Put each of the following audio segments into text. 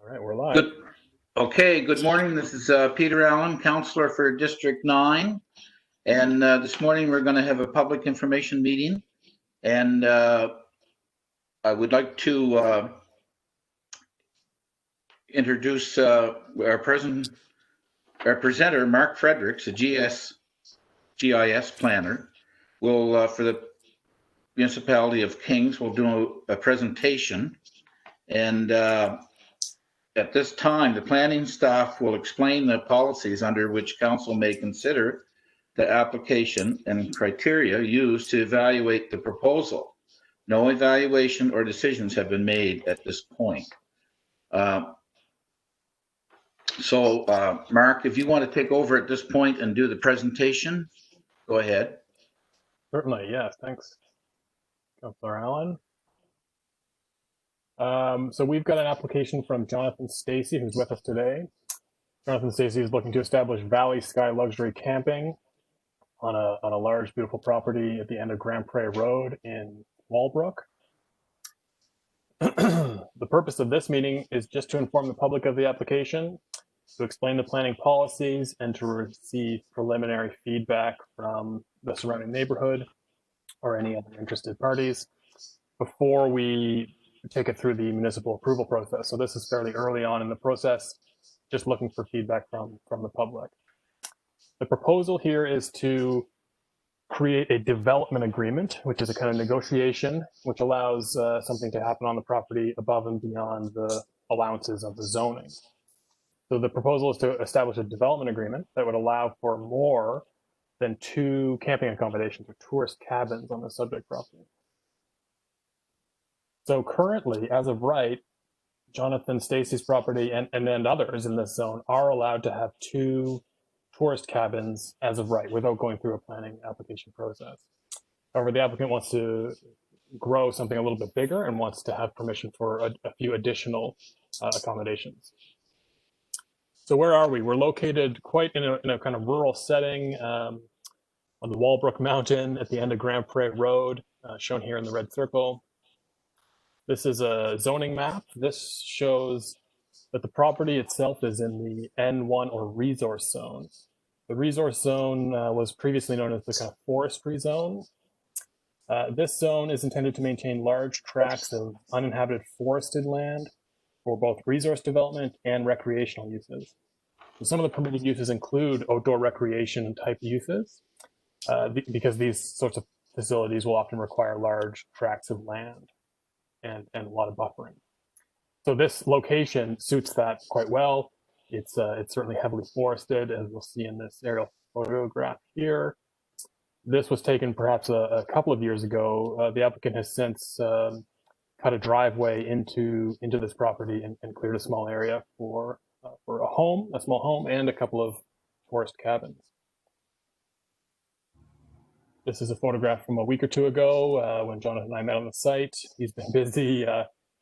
All right, we're live. Good. Okay, good morning. This is Peter Allen, Councillor for District 9. And this morning we're going to have a public information meeting. And I would like to introduce our presenter, Mark Fredericks, a GIS planner. Will, for the Municipality of Kings, will do a presentation. And at this time, the planning staff will explain the policies under which council may consider the application and criteria used to evaluate the proposal. No evaluation or decisions have been made at this point. Mark, if you want to take over at this point and do the presentation, go ahead. Certainly, yes. Thanks, Councillor Allen. So we've got an application from Jonathan Stacey, who's with us today. Jonathan Stacey is looking to establish Valley Sky Luxury Camping on a large, beautiful property at the end of Grand Prairie Road in Walbrook. The purpose of this meeting is just to inform the public of the application, to explain the planning policies, and to receive preliminary feedback from the surrounding neighborhood or any other interested parties before we take it through the municipal approval process. So this is fairly early on in the process, just looking for feedback from the public. The proposal here is to create a development agreement, which is a kind of negotiation, which allows something to happen on the property above and beyond the allowances of the zoning. So the proposal is to establish a development agreement that would allow for more than 2 camping accommodations or tourist cabins on the subject property. So currently, as of right, Jonathan Stacey's property and others in this zone are allowed to have 2 tourist cabins as of right without going through a planning application process. However, the applicant wants to grow something a little bit bigger and wants to have permission for a few additional accommodations. So where are we? We're located quite in a kind of rural setting on the Walbrook Mountain at the end of Grand Prairie Road, shown here in the red circle. This is a zoning map. This shows that the property itself is in the N1 or resource zone. The resource zone was previously known as the kind of forestry zone. This zone is intended to maintain large tracts of uninhabited forested land for both resource development and recreational uses. So some of the permitted uses include outdoor recreation type uses, because these sorts of facilities will often require large tracts of land and a lot of buffering. So this location suits that quite well. It's certainly heavily forested, as we'll see in this aerial photograph here. This was taken perhaps a couple of years ago. The applicant has since cut a driveway into this property and cleared a small area for a small home, and a couple of tourist cabins. This is a photograph from a week or two ago when Jonathan and I met on the site. He's been busy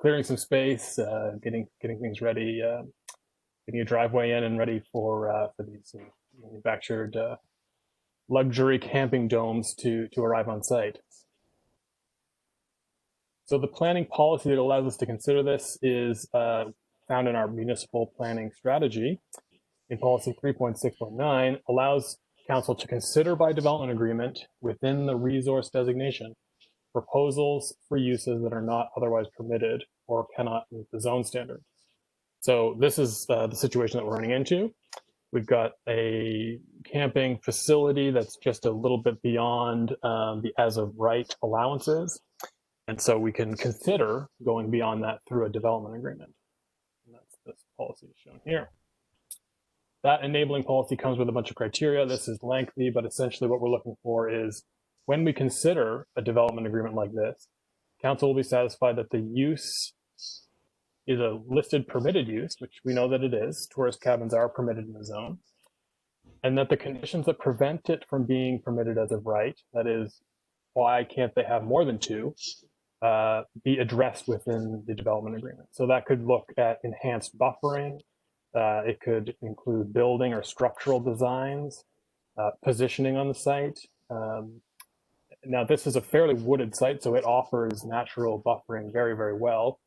clearing some space, getting things ready, getting a driveway in and ready for these manufactured luxury camping domes to arrive on site. So the planning policy that allows us to consider this is found in our municipal planning strategy. In policy 3.6.9 allows council to consider by development agreement within the resource designation proposals for uses that are not otherwise permitted or cannot meet the zone standard. So this is the situation that we're running into. We've got a camping facility that's just a little bit beyond the as of right allowances. And so we can consider going beyond that through a development agreement. And that's this policy shown here. That enabling policy comes with a bunch of criteria. This is lengthy, but essentially what we're looking for is when we consider a development agreement like this, council will be satisfied that the use is a listed permitted use, which we know that it is. Tourist cabins are permitted in the zone. And that the conditions that prevent it from being permitted as of right, that is, why can't they have more than 2, be addressed within the development agreement. So that could look at enhanced buffering. It could include building or structural designs, positioning on the site. Now, this is a fairly wooded site, so it offers natural buffering very, very well.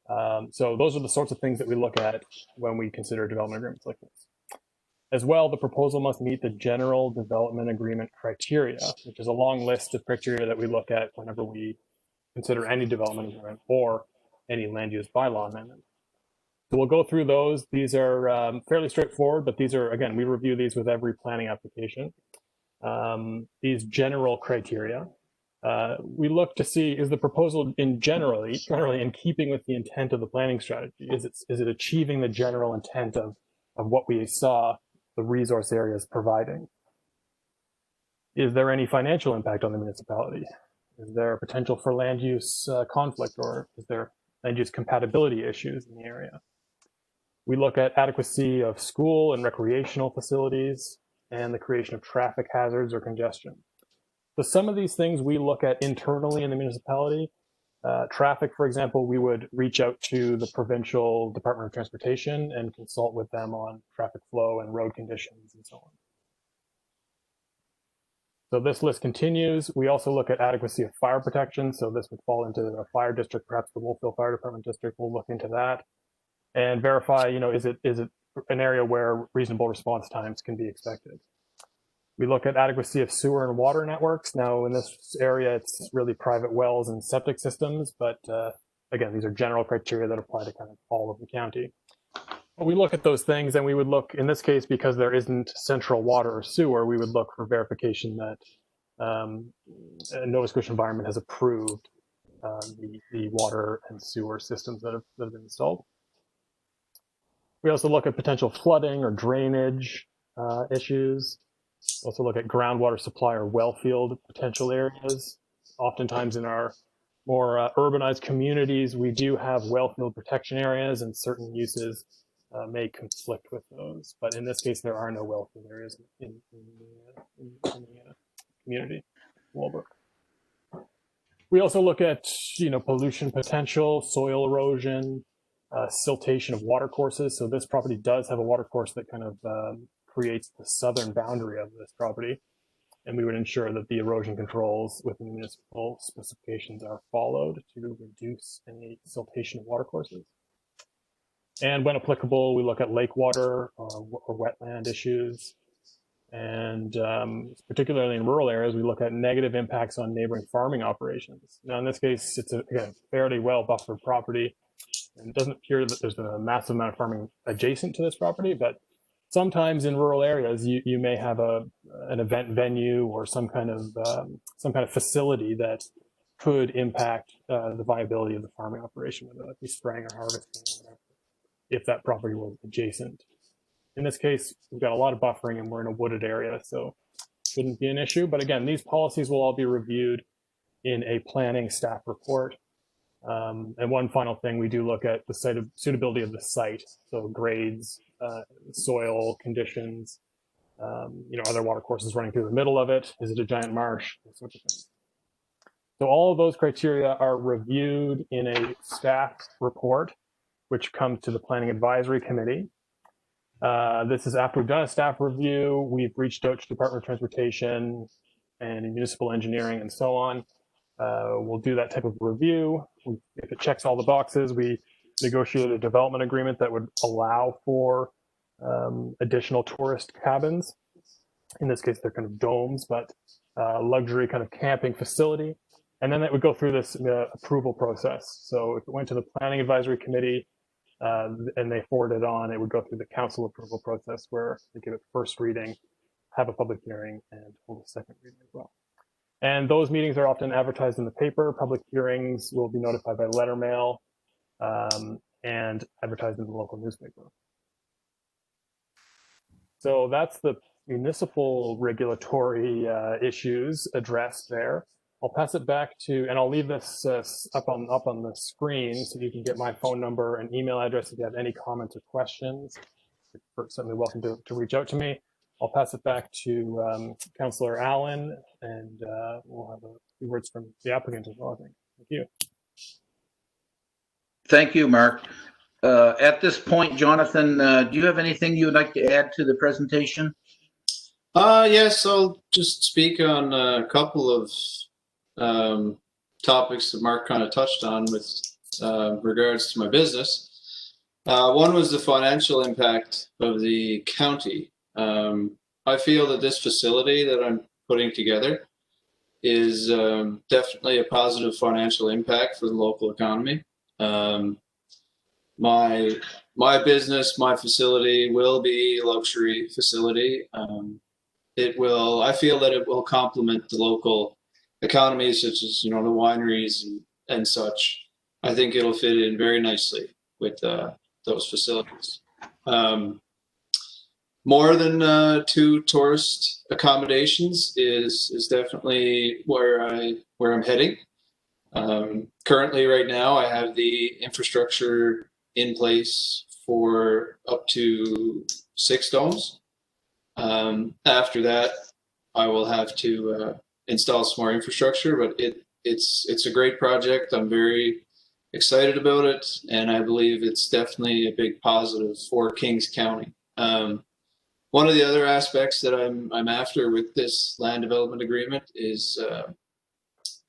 So those are the sorts of things that we look at when we consider development agreements like this. As well, the proposal must meet the general development agreement criteria, which is a long list of criteria that we look at whenever we consider any development agreement or any land use bylaw amendment. So we'll go through those. These are fairly straightforward, but these are, again, we review these with every planning application. These general criteria. We look to see, is the proposal generally in keeping with the intent of the planning strategy? Is it achieving the general intent of what we saw the resource areas providing? Is there any financial impact on the municipality? Is there potential for land use conflict, or is there land use compatibility issues in the area? We look at adequacy of school and recreational facilities and the creation of traffic hazards or congestion. So some of these things we look at internally in the municipality. Traffic, for example, we would reach out to the provincial Department of Transportation and consult with them on traffic flow and road conditions and so on. So this list continues. We also look at adequacy of fire protection. So this would fall into a fire district, perhaps the Wolfville Fire Department district. We'll look into that and verify, is it an area where reasonable response times can be expected. We look at adequacy of sewer and water networks. Now, in this area, it's really private wells and septic systems, but again, these are general criteria that apply to kind of all of the county. But we look at those things, and we would look, in this case, because there isn't central water or sewer, we would look for verification that Nova Scotia Environment has approved the water and sewer systems that have been installed. We also look at potential flooding or drainage issues. Also look at groundwater supply or well field potential areas. Oftentimes in our more urbanized communities, we do have well field protection areas, and certain uses may conflict with those. But in this case, there are no well field areas in the community, Walbrook. We also look at pollution potential, soil erosion, siltation of watercourses. So this property does have a watercourse that kind of creates the southern boundary of this property, and we would ensure that the erosion controls within the municipal specifications are followed to reduce any siltation of watercourses. And when applicable, we look at lake water or wetland issues, and particularly in rural areas, we look at negative impacts on neighboring farming operations. Now, in this case, it's again fairly well buffered property, and it doesn't appear that there's a massive amount of farming adjacent to this property, but sometimes in rural areas, you may have an event venue or some kind of facility that could impact the viability of the farming operation, whether that be spraying or harvesting or whatever, if that property was adjacent. In this case, we've got a lot of buffering and we're in a wooded area, so it shouldn't be an issue. But again, these policies will all be reviewed in a planning staff report. And one final thing, we do look at the suitability of the site, so grades, soil conditions, are there water courses running through the middle of it? Is it a giant marsh? That sort of thing. So all of those criteria are reviewed in a staff report, which comes to the Planning Advisory Committee. This is after we've done a staff review, we've reached out to Department of Transportation and Municipal Engineering and so on. We'll do that type of review. If it checks all the boxes, we negotiate a development agreement that would allow for additional tourist cabins. In this case, they're kind of domes, but luxury kind of camping facility. And then it would go through this approval process. So if it went to the Planning Advisory Committee and they forwarded it on, it would go through the council approval process where they give it first reading, have a public hearing, and hold a second reading as well. And those meetings are often advertised in the paper. Public hearings will be notified by letter mail and advertised in the local newspaper. So that's the municipal regulatory issues addressed there. I'll pass it back to, and I'll leave this up on the screen so you can get my phone number and email address if you have any comments or questions. You're certainly welcome to reach out to me. I'll pass it back to Councillor Allen, and we'll have a few words from the applicant as well, I think. Thank you. Thank you, Mark. At this point, Jonathan, do you have anything you would like to add to the presentation? Yes, I'll just speak on a couple of topics that Mark kind of touched on with regards to my business. One was the financial impact of the county. I feel that this facility that I'm putting together is definitely a positive financial impact for the local economy. My business, my facility will be a luxury facility. I feel that it will complement the local economy, such as, the wineries and such. I think it'll fit in very nicely with those facilities. More than 2 tourist accommodations is definitely where I'm heading. Currently, right now, I have the infrastructure in place for up to 6 domes. After that, I will have to install some more infrastructure, but it's a great project. I'm very excited about it, and I believe it's definitely a big positive for Kings County. One of the other aspects that I'm after with this land development agreement is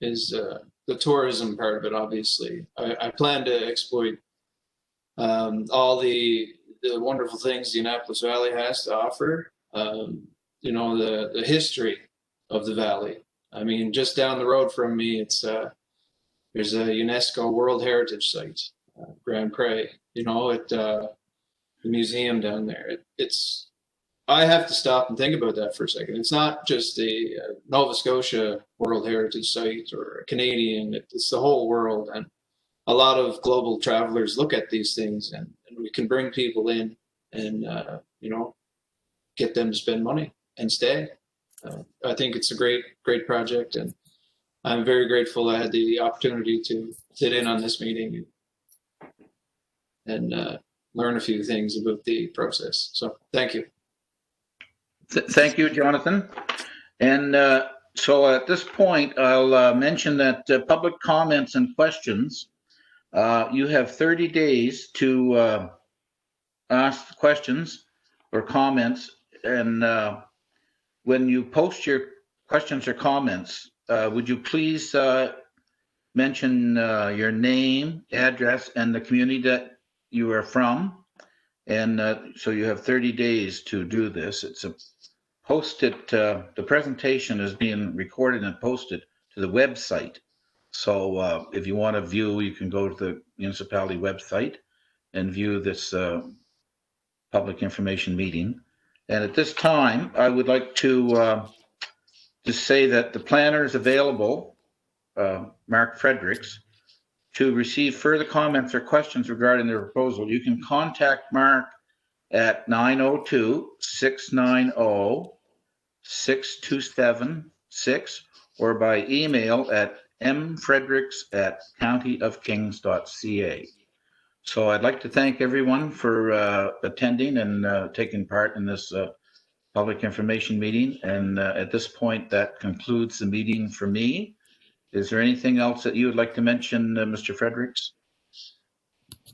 the tourism part of it. Obviously, I plan to exploit all the wonderful things the Annapolis Valley has to offer. The history of the valley. I mean, just down the road from me, there's a UNESCO World Heritage Site, Grand Pré. At the museum down there. I have to stop and think about that for a second. It's not just the Nova Scotia World Heritage Site or a Canadian. It's the whole world, and a lot of global travelers look at these things, and we can bring people in and get them to spend money and stay. I think it's a great project, and I'm very grateful I had the opportunity to sit in on this meeting and learn a few things about the process. So thank you. Thank you, Jonathan. And so at this point, I'll mention that public comments and questions, you have 30 days to ask questions or comments. And when you post your questions or comments, would you please mention your name, address, and the community that you are from? And so you have 30 days to do this. It's posted, the presentation is being recorded and posted to the website. So if you want to view, you can go to the municipality website and view this public information meeting. And at this time, I would like to just say that the planner is available, Mark Fredericks, to receive further comments or questions regarding the proposal. You can contact Mark at 902-690-6276 or by email at mfredericks@countyofkings.ca. So I'd like to thank everyone for attending and taking part in this public information meeting. And at this point, that concludes the meeting for me. Is there anything else that you would like to mention, Mr. Fredericks?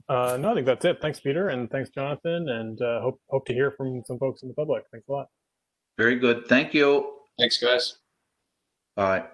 No, I think that's it. Thanks, Peter, and thanks, Jonathan, and hope to hear from some folks in the public. Thanks a lot. Very good. Thank you. Thanks, guys. Bye.